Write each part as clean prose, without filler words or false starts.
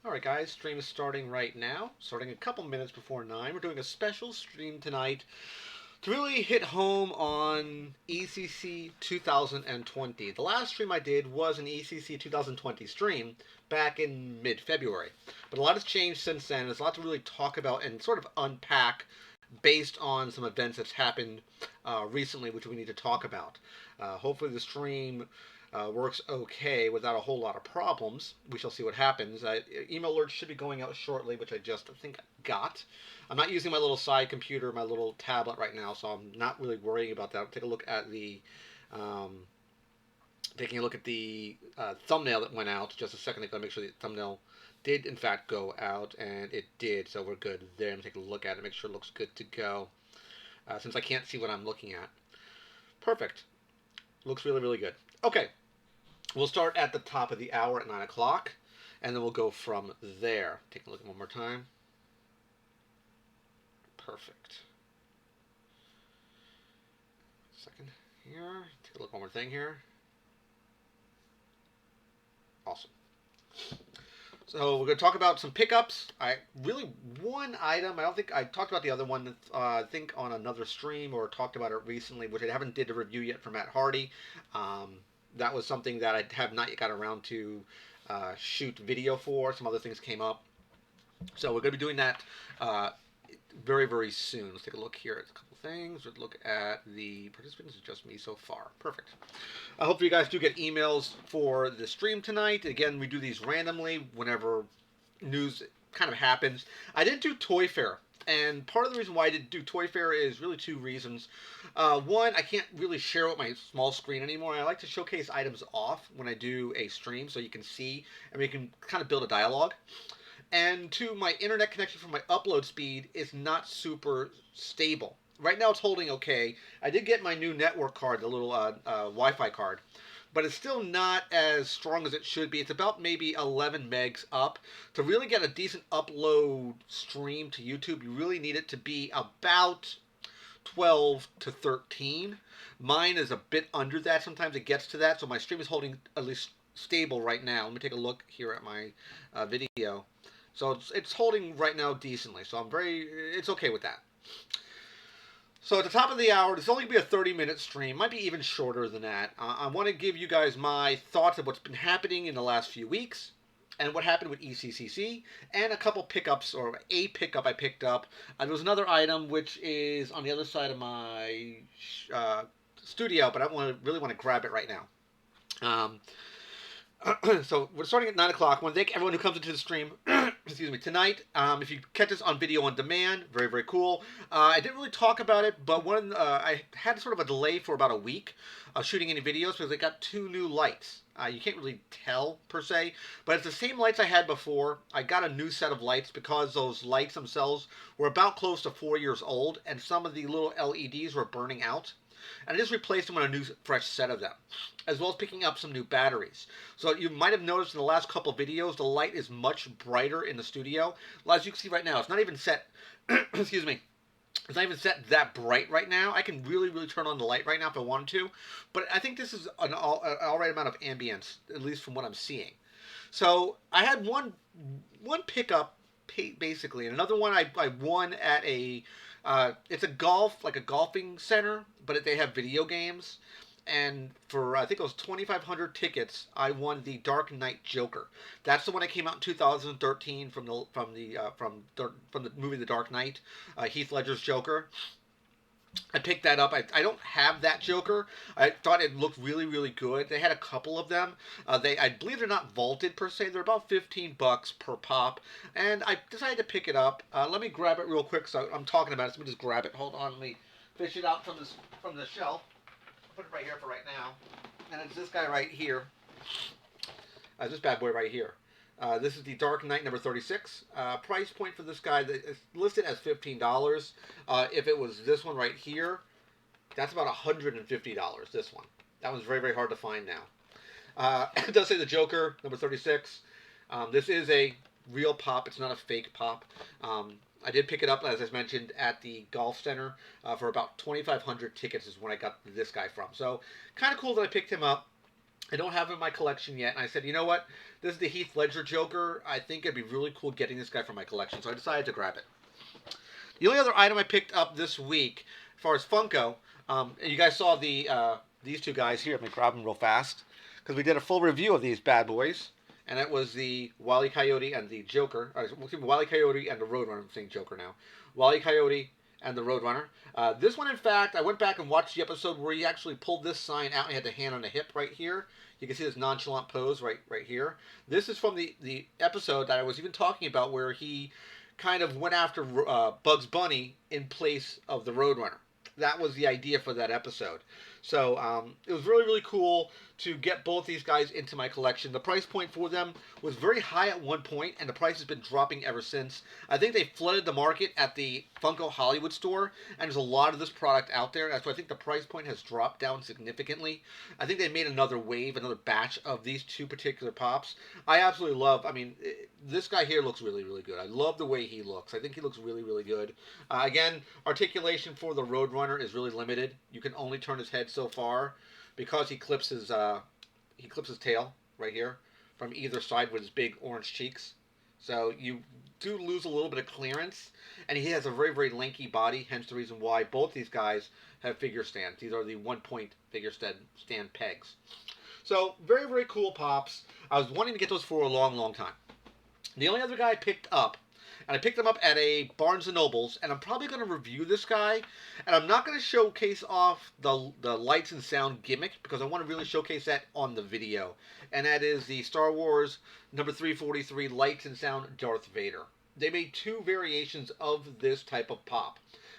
Alright guys, stream is starting right now, starting a couple minutes before 9. We're doing a special stream tonight to really hit home on ECC 2020. The last stream I did was an ECC 2020 stream back in mid-February. But a lot has changed since then. There's a lot to really talk about and sort of unpack based on some events that's happened recently, which we need to talk about. Hopefully the stream works okay without a whole lot of problems. We shall see what happens. Email alerts should be going out shortly, which I just think I got. I'm not using my little side computer, my little tablet right now, so I'm not really worrying about that. I'll take a look at the thumbnail that went out just a second ago. Make sure the thumbnail did in fact go out, and it did, so we're good there. I'm take a look at it, make sure it looks good to go. Since I can't see what I'm looking at. Perfect. Looks really, really good. Okay. We'll start at the top of the hour at 9 o'clock, and then we'll go from there. Take a look at one more time. Perfect. Second here. Take a look one more thing here. Awesome. So we're going to talk about some pickups. One item. I don't think I talked about the other one. I think on another stream or talked about it recently, which I haven't did a review yet for Matt Hardy. That was something that I have not yet got around to shoot video for. Some other things came up. So we're going to be doing that very, very soon. Let's take a look here at a couple things. Let's look at the participants. It's just me so far. Perfect. I hope you guys do get emails for the stream tonight. Again, we do these randomly whenever news kind of happens. I didn't do Toy Fair. And part of the reason why I didn't do Toy Fair is really two reasons. One, I can't really share with my small screen anymore. I like to showcase items off when I do a stream so you can see and we can kind of build a dialogue. And two, my internet connection for my upload speed is not super stable. Right now it's holding okay. I did get my new network card, the little Wi-Fi card. But it's still not as strong as it should be. It's about maybe 11 megs up. To really get a decent upload stream to YouTube, you really need it to be about 12 to 13. Mine is a bit under that. Sometimes it gets to that. So my stream is holding at least stable right now. Let me take a look here at my video. So it's holding right now decently. So it's okay with that. So at the top of the hour, this will only be a 30-minute stream. Might be even shorter than that. I want to give you guys my thoughts of what's been happening in the last few weeks and what happened with ECCC and a couple pickups, or a pickup I picked up. There was another item which is on the other side of my studio, but I don't really want to grab it right now. So we're starting at 9 o'clock. I want to thank everyone who comes into the stream excuse me, tonight. If you catch this on video on demand, very, very cool. I didn't really talk about it, but I had sort of a delay for about a week shooting any videos because I got two new lights. You can't really tell, per se, but it's the same lights I had before. I got a new set of lights because those lights themselves were about close to 4 years old, and some of the little LEDs were burning out. And I just replaced them with a new, fresh set of them, as well as picking up some new batteries. So you might have noticed in the last couple of videos, the light is much brighter in the studio. Well, as you can see right now, it's not even set, excuse me, it's not even set that bright right now. I can really, really turn on the light right now if I wanted to. But I think this is an all right amount of ambience, at least from what I'm seeing. So I had one pickup, basically, and another one I won at a... it's a golfing center, but they have video games. And for, I think it was 2,500 tickets, I won the Dark Knight Joker. That's the one that came out in 2013 from the movie The Dark Knight, Heath Ledger's Joker. I picked that up. I don't have that Joker. I thought it looked really, really good. They had a couple of them. I believe they're not vaulted per se. They're about $15 per pop, and I decided to pick it up. Let me grab it real quick. So I'm talking about it. So let me just grab it. Hold on. Let me fish it out from the shelf. Put it right here for right now. And it's this guy right here. This bad boy right here. This is the Dark Knight number 36. Price point for this guy is listed as $15. If it was this one right here, that's about $150, this one. That one's very, very hard to find now. It does say the Joker, number 36. This is a real pop. It's not a fake pop. I did pick it up, as I mentioned, at the golf center for about 2,500 tickets is when I got this guy from. So, kind of cool that I picked him up. I don't have him in my collection yet, and I said, you know what? This is the Heath Ledger Joker. I think it'd be really cool getting this guy for my collection, so I decided to grab it. The only other item I picked up this week, as far as Funko, and you guys saw these two guys here. Let me grab them real fast because we did a full review of these bad boys, and that was the Wile E. Coyote and the Joker. Wile E. Coyote and the Roadrunner. I'm saying Joker now. Wile E. Coyote and the Roadrunner. This one, in fact, I went back and watched the episode where he actually pulled this sign out and he had the hand on the hip right here. You can see this nonchalant pose right here. This is from the episode that I was even talking about where he kind of went after Bugs Bunny in place of the Roadrunner. That was the idea for that episode. So it was really, really cool to get both these guys into my collection. The price point for them was very high at one point, and the price has been dropping ever since. I think they flooded the market at the Funko Hollywood store, and there's a lot of this product out there. That's why I think the price point has dropped down significantly. I think they made another wave, another batch of these two particular pops. I absolutely love, this guy here looks really, really good. I love the way he looks. I think he looks really, really good. Again, articulation for the Roadrunner is really limited. You can only turn his head so far because he clips his tail right here from either side with his big orange cheeks. So you do lose a little bit of clearance, and he has a very, very lanky body, hence the reason why both these guys have figure stands. These are the 1-point figure stand pegs. So very, very cool pops. I was wanting to get those for a long, long time. The only other guy I picked up, and I picked them up at a Barnes & Noble's, and I'm probably going to review this guy, and I'm not going to showcase off the lights and sound gimmick, because I want to really showcase that on the video, and that is the Star Wars number 343 lights and sound Darth Vader. They made two variations of this type of pop.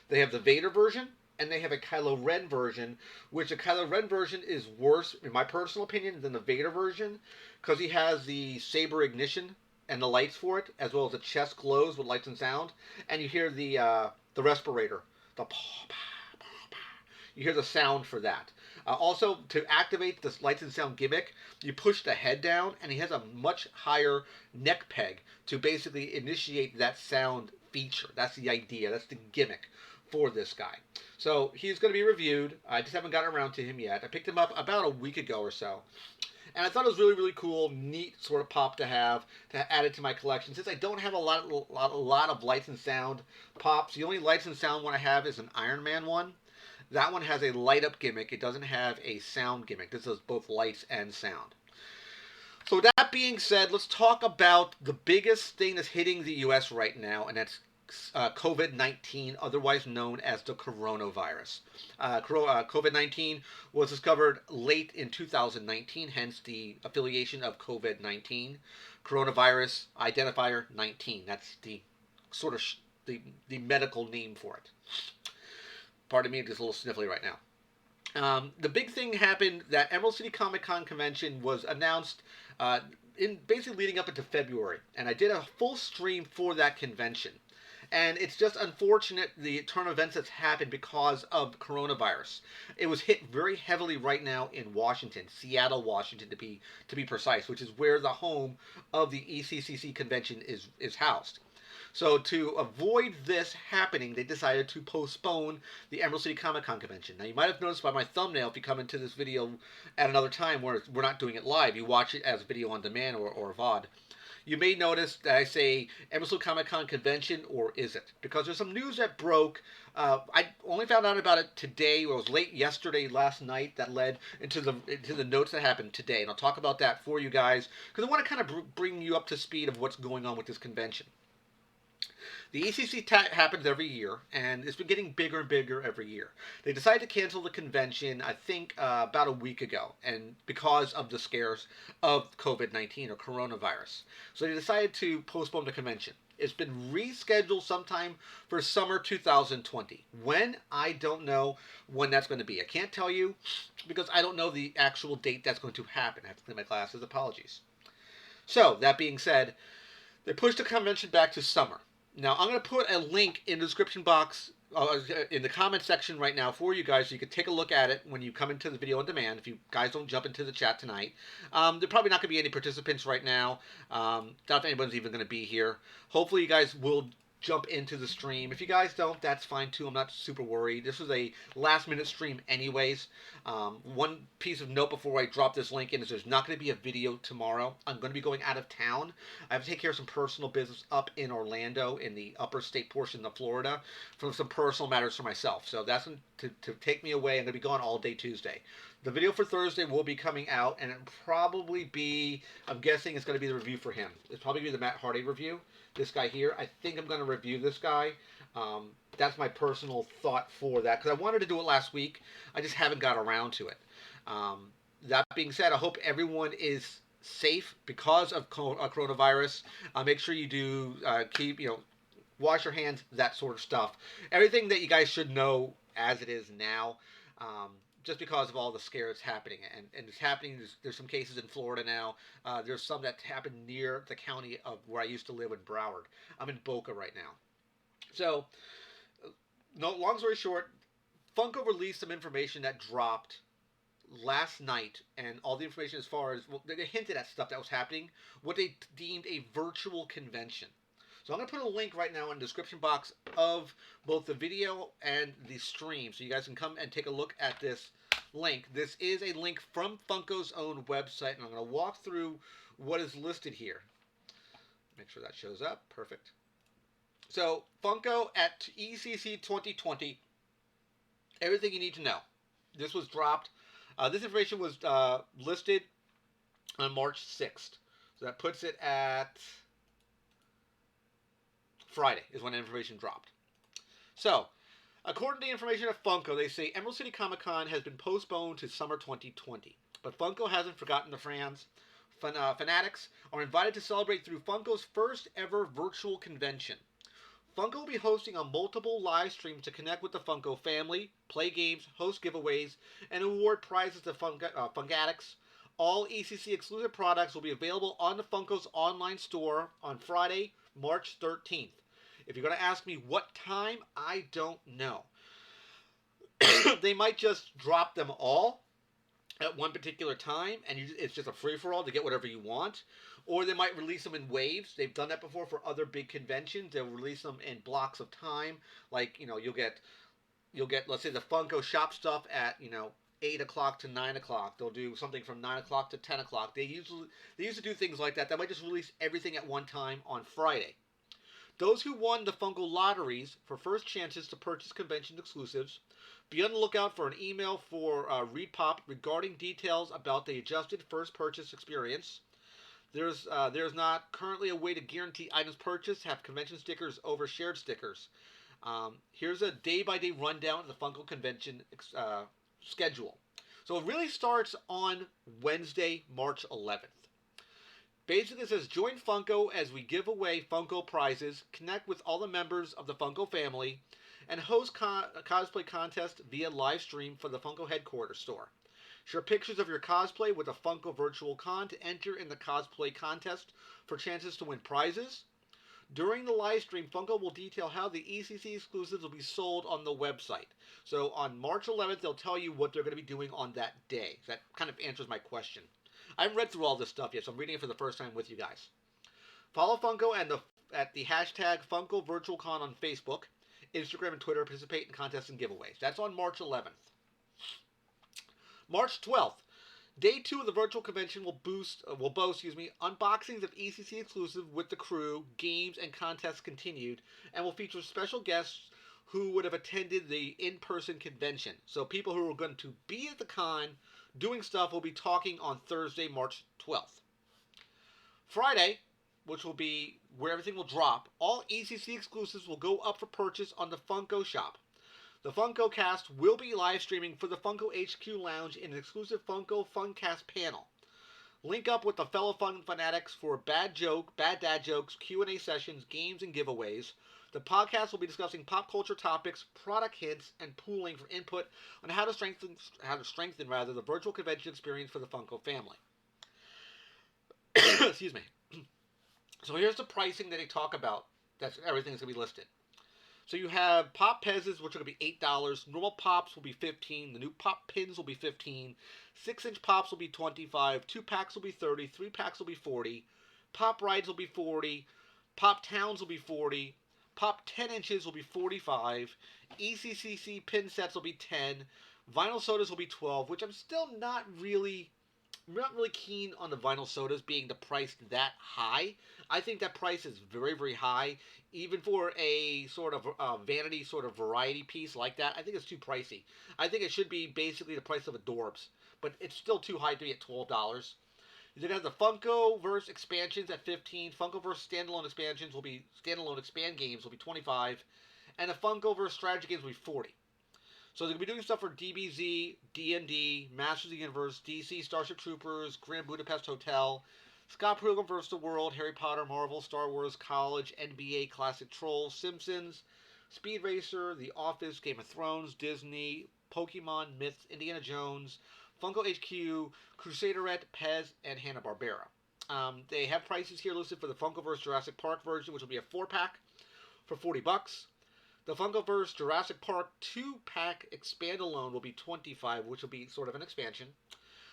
They have the Vader version, and they have a Kylo Ren version, which the Kylo Ren version is worse, in my personal opinion, than the Vader version, because he has the saber ignition and the lights for it, as well as the chest glows with lights and sound, and you hear the respirator, the paw, paw, paw, paw. You hear the sound for that. Also, to activate this lights and sound gimmick, you push the head down, and he has a much higher neck peg to basically initiate that sound feature. That's the idea. That's the gimmick for this guy. So he's going to be reviewed. I just haven't gotten around to him yet. I picked him up about a week ago or so. And I thought it was really, really cool, neat sort of pop to have, to add it to my collection. Since I don't have a lot of lights and sound pops, the only lights and sound one I have is an Iron Man one. That one has a light up gimmick. It doesn't have a sound gimmick. This is both lights and sound. So with that being said, let's talk about the biggest thing that's hitting the U.S. right now, and that's COVID-19, otherwise known as the coronavirus. COVID-19 was discovered late in 2019, hence the affiliation of COVID-19. Coronavirus identifier 19. That's the sort of the medical name for it. Pardon me, just a little sniffly right now. The big thing happened that Emerald City Comic Con convention was announced in basically leading up into February, and I did a full stream for that convention. And it's just unfortunate the turn of events that's happened because of coronavirus. It was hit very heavily right now in Washington, Seattle, Washington to be precise, which is where the home of the ECCC convention is housed. So to avoid this happening, they decided to postpone the Emerald City Comic Con convention. Now you might have noticed by my thumbnail, if you come into this video at another time where we're not doing it live, you watch it as video on demand or VOD. You may notice that I say Emerald City Comic Con convention, or is it? Because there's some news that broke. I only found out about it today, or it was late yesterday, last night, that led into the notes that happened today. And I'll talk about that for you guys, because I want to kind of bring you up to speed of what's going on with this convention. The ECC happens every year, and it's been getting bigger and bigger every year. They decided to cancel the convention, I think, about a week ago, and because of the scares of COVID-19 or coronavirus. So they decided to postpone the convention. It's been rescheduled sometime for summer 2020. When? I don't know when that's going to be. I can't tell you because I don't know the actual date that's going to happen. I have to clean my glasses. Apologies. So, that being said, they pushed the convention back to summer. Now, I'm going to put a link in the description box, in the comment section right now for you guys, so you can take a look at it when you come into the video on demand, if you guys don't jump into the chat tonight. There probably not going to be any participants right now. Doubt if anyone's even going to be here. Hopefully you guys will jump into the stream. If you guys don't, that's fine too. I'm not super worried. This was a last minute stream, anyways. One piece of note before I drop this link in is there's not going to be a video tomorrow. I'm going to be going out of town. I have to take care of some personal business up in Orlando, in the upper state portion of Florida, for some personal matters for myself. So that's going to take me away. I'm going to be gone all day Tuesday. The video for Thursday will be coming out, and it'll probably be, I'm guessing it's going to be the review for him. It's probably be the Matt Hardy review. This guy here. I think I'm going to review this guy. That's my personal thought for that, because I wanted to do it last week. I just haven't got around to it. That being said, I hope everyone is safe because of coronavirus. Make sure you do keep, wash your hands, that sort of stuff. Everything that you guys should know as it is now. Just because of all the scares happening. And it's happening, there's some cases in Florida now. There's some that happened near the county of where I used to live in Broward. I'm in Boca right now. So, no, long story short, Funko released some information that dropped last night, and all the information as far as, well, they hinted at stuff that was happening, what they deemed a virtual convention. So I'm going to put a link right now in the description box of both the video and the stream, so you guys can come and take a look at this link. This is a link from Funko's own website, and I'm going to walk through what is listed here. Make sure that shows up. Perfect. So, Funko at ECCC 2020, everything you need to know. This was dropped. This information was listed on March 6th. So that puts it at Friday is when the information dropped. So, according to the information at Funko, they say Emerald City Comic Con has been postponed to summer 2020. But Funko hasn't forgotten the fans. Fanatics are invited to celebrate through Funko's first ever virtual convention. Funko will be hosting a multiple live streams to connect with the Funko family, play games, host giveaways, and award prizes to Fungadicts. All ECC exclusive products will be available on the Funko's online store on Friday, March 13th. If you're going to ask me what time, I don't know. They might just drop them all at one particular time, and it's just a free-for-all to get whatever you want. Or they might release them in waves. They've done that before for other big conventions. They'll release them in blocks of time. Like, you'll get, let's say, the Funko shop stuff at, 8 o'clock to 9 o'clock. They'll do something from 9 o'clock to 10 o'clock. They used to do things like that. They might just release everything at one time on Friday. Those who won the Funko lotteries for first chances to purchase convention exclusives, be on the lookout for an email for ReadPop regarding details about the adjusted first purchase experience. There's not currently a way to guarantee items purchased have convention stickers over shared stickers. Here's a day-by-day rundown of the Funko convention schedule. So it really starts on Wednesday, March 11th. Basically, it says, join Funko as we give away Funko prizes, connect with all the members of the Funko family, and host a cosplay contest via live stream for the Funko headquarters store. Share pictures of your cosplay with a Funko Virtual Con to enter in the cosplay contest for chances to win prizes. During the live stream, Funko will detail how the ECC exclusives will be sold on the website. So on March 11th, they'll tell you what they're going to be doing on that day. That kind of answers my question. I haven't read through all this stuff yet, so I'm reading it for the first time with you guys. Follow Funko at the hashtag Funko Virtual Con on Facebook, Instagram, and Twitter. Participate in contests and giveaways. That's on March 11th. March 12th. Day 2 of the virtual convention will boast unboxings of ECC exclusive with the crew, games, and contests continued, and will feature special guests who would have attended the in-person convention. So people who are going to be at the con doing stuff will be talking on Thursday, March 12th. Friday, which will be where everything will drop, all ECC exclusives will go up for purchase on the Funko shop. The Funko Cast will be live streaming for the Funko HQ Lounge in an exclusive Funko Funcast panel. Link up with the fellow fanatics for bad dad jokes, Q&A sessions, games, and giveaways. The podcast will be discussing pop culture topics, product hints, and pooling for input on how to strengthen the virtual convention experience for the Funko family. Excuse me. So here's the pricing that they talk about. That's everything's going to be listed. So you have Pop Pezzes, which are going to be $8. Normal Pops will be $15. The new Pop Pins will be $15. 6-inch Pops will be $25. 2-packs will be $30. 3-packs will be $40. Pop Rides will be $40. Pop Towns will be $40. Pop 10 inches will be $45. ECCC pin sets will be $10. Vinyl sodas will be $12, which I'm still not really keen on the vinyl sodas being the price that high. I think that price is very, very high. Even for a sort of vanity sort of variety piece like that, I think it's too pricey. I think it should be basically the price of Adorbs, but it's still too high to be at $12. You're gonna have the Funko Verse expansions at 15. Funko Verse standalone expand games will be 25, and the Funko Verse strategy games will be 40. So they're going to be doing stuff for DBZ, D&D, Masters of the Universe, DC, Starship Troopers, Grand Budapest Hotel, Scott Pilgrim vs. the World, Harry Potter, Marvel, Star Wars, College, NBA, Classic Trolls, Simpsons, Speed Racer, The Office, Game of Thrones, Disney, Pokemon, Myths, Indiana Jones, Funko HQ, Crusaderette, Pez, and Hanna-Barbera. They have prices here listed for the Funkoverse Jurassic Park version, which will be a 4-pack for $40. The Funkoverse Jurassic Park 2-pack expand alone will be $25, which will be sort of an expansion.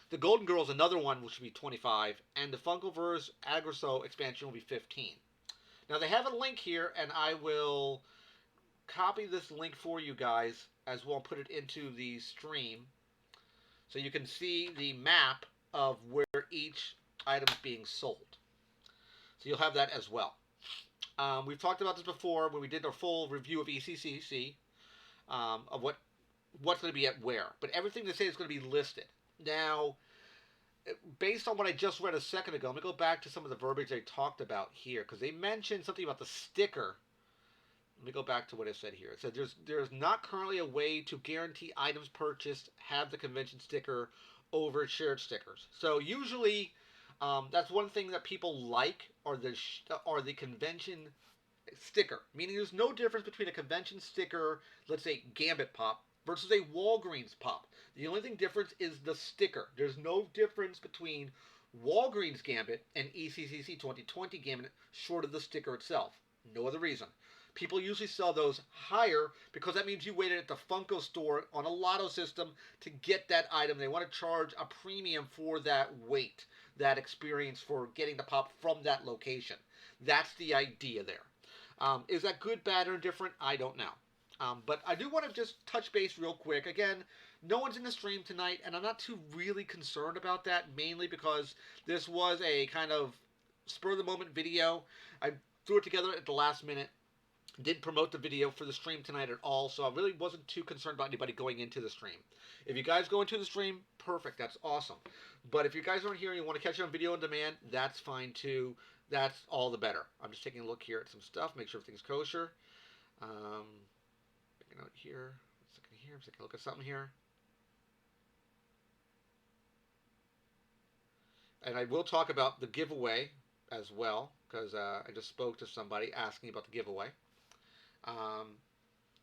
The Golden Girls, another one, which will be $25, and the Funkoverse Aggresso expansion will be $15. Now they have a link here, and I will copy this link for you guys as well and put it into the stream, so you can see the map of where each item is being sold. So you'll have that as well. We've talked about this before when we did our full review of ECCC, of what's going to be at where. But everything they say is going to be listed. Now, based on what I just read a second ago, I'm going to go back to some of the verbiage they talked about here, because they mentioned something about the sticker. Let me go back to what it said here. It said there's not currently a way to guarantee items purchased have the convention sticker over shared stickers. So usually, that's one thing that people like, or the convention sticker. Meaning there's no difference between a convention sticker, let's say Gambit Pop, versus a Walgreens Pop. The only thing difference is the sticker. There's no difference between Walgreens Gambit and ECCC 2020 Gambit short of the sticker itself. No other reason. People usually sell those higher because that means you waited at the Funko store on a lotto system to get that item. They want to charge a premium for that wait, that experience for getting the pop from that location. That's the idea there. Is that good, bad, or indifferent? I don't know. But I do want to just touch base real quick. Again, no one's in the stream tonight, and I'm not too really concerned about that, mainly because this was a kind of spur-of-the-moment video. I threw it together at the last minute. Didn't promote the video for the stream tonight at all, so I really wasn't too concerned about anybody going into the stream. If you guys go into the stream, perfect, that's awesome. But if you guys aren't here and you want to catch it on video on demand, that's fine too. That's all the better. I'm just taking a look here at some stuff, make sure everything's kosher. Make a note here. I'm taking a look at something here. And I will talk about the giveaway as well, because I just spoke to somebody asking about the giveaway.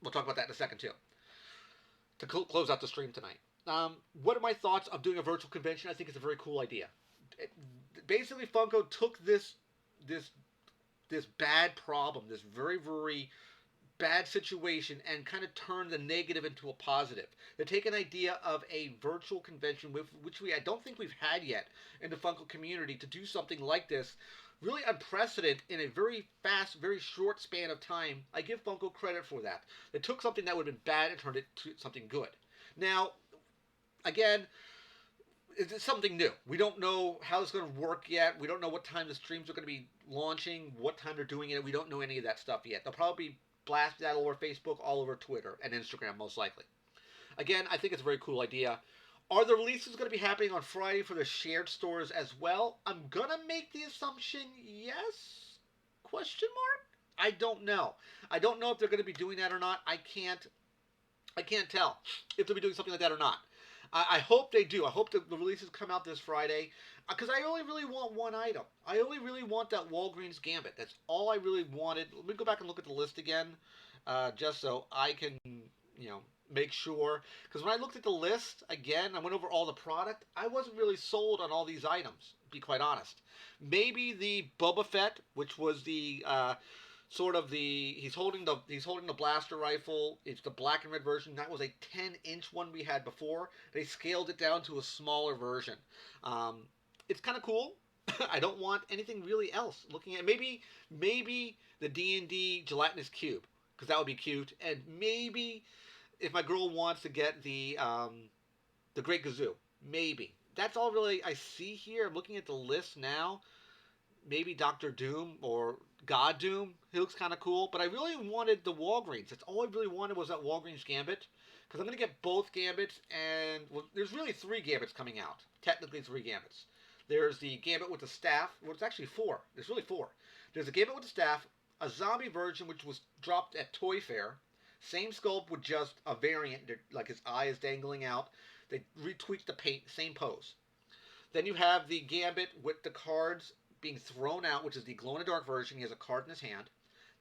We'll talk about that in a second too. To close out the stream tonight. What are my thoughts of doing a virtual convention? I think it's a very cool idea. Basically, Funko took this bad problem, this very, very bad situation, and kind of turned the negative into a positive. They take an idea of a virtual convention, which I don't think we've had yet in the Funko community, to do something like this. Really unprecedented in a very fast, very short span of time. I give Funko credit for that. They took something that would have been bad and turned it to something good. Now, again, it's something new. We don't know how it's going to work yet. We don't know what time the streams are going to be launching, what time they're doing it. We don't know any of that stuff yet. They'll probably be blasted out all over Facebook, all over Twitter, and Instagram, most likely. Again, I think it's a very cool idea. Are the releases going to be happening on Friday for the shared stores as well? I'm going to make the assumption yes? Question mark? I don't know. I don't know if they're going to be doing that or not. I can't tell if they'll be doing something like that or not. I hope they do. I hope the releases come out this Friday, because I only really want one item. I only really want that Walgreens Gambit. That's all I really wanted. Let me go back and look at the list again, just so I can, make sure. Because when I looked at the list, again, I went over all the product, I wasn't really sold on all these items, to be quite honest. Maybe the Boba Fett, which was the... he's holding the blaster rifle. It's the black and red version. That was a 10-inch one we had before. They scaled it down to a smaller version. It's kind of cool. I don't want anything really else. Looking at maybe the D&D gelatinous cube, because that would be cute. And maybe if my girl wants to get the Great Gazoo, maybe. That's all really I see here. I'm looking at the list now. Maybe Doctor Doom or God Doom. He looks kind of cool. But I really wanted the Walgreens. That's all I really wanted was that Walgreens Gambit. Because I'm going to get both Gambits. And well, there's really 3 Gambits coming out. Technically 3 Gambits. There's the Gambit with the staff. Well, it's actually 4. There's really 4. There's a Gambit with the staff. A zombie version which was dropped at Toy Fair. Same sculpt with just a variant. Like his eye is dangling out. They retweaked the paint. Same pose. Then you have the Gambit with the cards being thrown out, which is the glow-in-the-dark version. He has a card in his hand.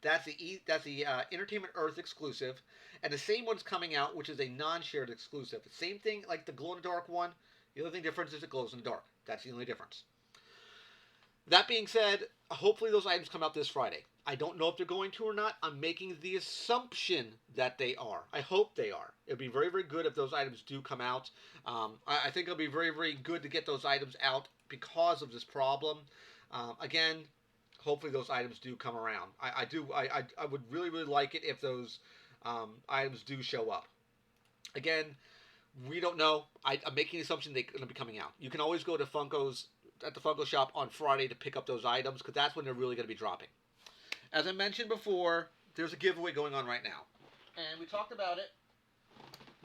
That's the Entertainment Earth exclusive. And the same one's coming out, which is a non-shared exclusive. Same thing like the glow-in-the-dark one. The only difference is it glows in the dark. That's the only difference. That being said, hopefully those items come out this Friday. I don't know if they're going to or not. I'm making the assumption that they are. I hope they are. It would be very, very good if those items do come out. I think it'll be very, very good to get those items out because of this problem. Again, hopefully those items do come around. I would really, really like it if those items do show up. Again, we don't know. I'm making the assumption they're going to be coming out. You can always go to at the Funko shop on Friday to pick up those items because that's when they're really going to be dropping. As I mentioned before, there's a giveaway going on right now. And we talked about it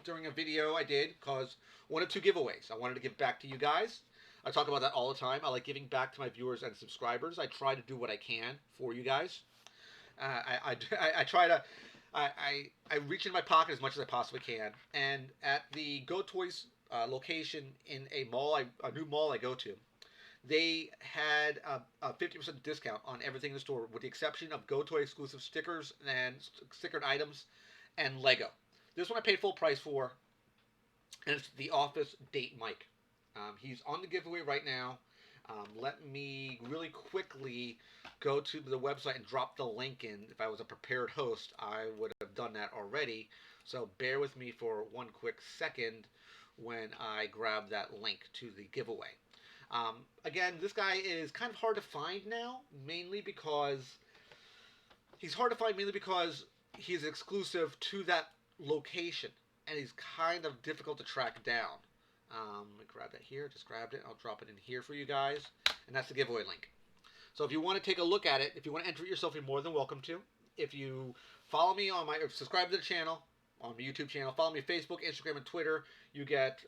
during a video I did because one of 2 giveaways. I wanted to give back to you guys. I talk about that all the time. I like giving back to my viewers and subscribers. I try to do what I can for you guys. I try to... I reach in my pocket as much as I possibly can. And at the Go Toys location in a new mall I go to, they had a 50% discount on everything in the store, with the exception of Go Toy exclusive stickers and stickered items and Lego. This one I paid full price for, and it's the Office Date Mike. He's on the giveaway right now. Let me really quickly go to the website and drop the link in. If I was a prepared host, I would have done that already. So bear with me for one quick second when I grab that link to the giveaway. Again, this guy is kind of hard to find now, mainly because he's exclusive to that location, and he's kind of difficult to track down. Let me grab that here. Just grabbed it. I'll drop it in here for you guys, and that's the giveaway link. So if you want to take a look at it, if you want to enter it yourself, you're more than welcome to. If you follow me on or subscribe to the channel, on my YouTube channel, follow me on Facebook, Instagram, and Twitter, you get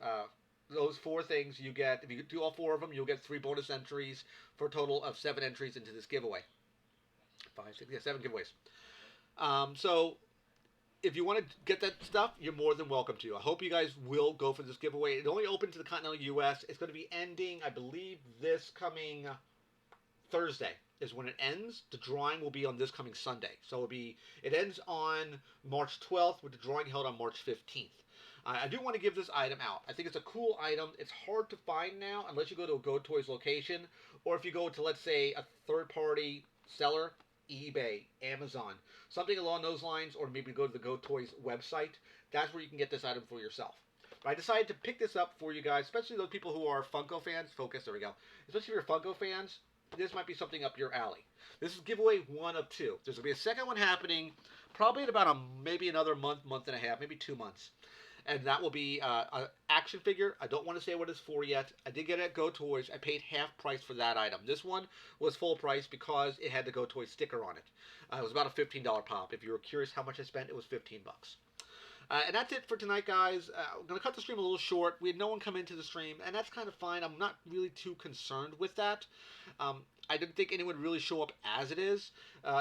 those 4 things. You get, if you do all 4 of them, you'll get 3 bonus entries for a total of 7 entries into this giveaway. 7 giveaways. So if you want to get that stuff, you're more than welcome to. I hope you guys will go for this giveaway. It only open to the continental U.S. It's going to be ending, I believe, this coming Thursday is when it ends. The drawing will be on this coming Sunday. So it ends on March 12th with the drawing held on March 15th. I do want to give this item out. I think it's a cool item. It's hard to find now unless you go to a Go Toys location, or if you go to, let's say, a third-party seller, eBay, Amazon, something along those lines, or maybe go to the Go Toys website. That's where you can get this item for yourself. But I decided to pick this up for you guys, especially those people who are Funko fans. Focus, there we go. Especially if you're Funko fans, this might be something up your alley. This is giveaway 1 of 2. There's going to be a second one happening probably in about maybe another month and a half, maybe 2 months. And that will be an action figure. I don't want to say what it's for yet. I did get it at Go Toys. I paid half price for that item. This one was full price because it had the Go Toys sticker on it. It was about a $15 pop. If you were curious how much I spent, it was $15. And that's it for tonight, guys. I'm going to cut the stream a little short. We had no one come into the stream, and that's kind of fine. I'm not really too concerned with that. I didn't think anyone would really show up as it is.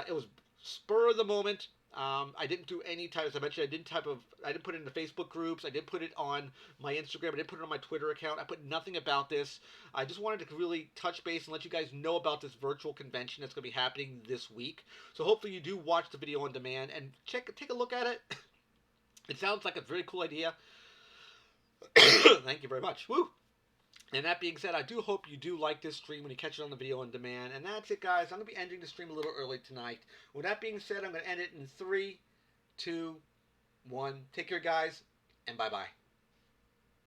It was spur of the moment. I didn't do any type, as I mentioned, I didn't put it in the Facebook groups. I didn't put it on my Instagram. I didn't put it on my Twitter account. I put nothing about this. I just wanted to really touch base and let you guys know about this virtual convention that's going to be happening this week. So hopefully you do watch the video on demand and take a look at it. It sounds like a very cool idea. Thank you very much. Woo! And that being said, I do hope you do like this stream when you catch it on the video on demand. And that's it, guys. I'm going to be ending the stream a little early tonight. With that being said, I'm going to end it in 3, 2, 1. Take care, guys, and bye-bye.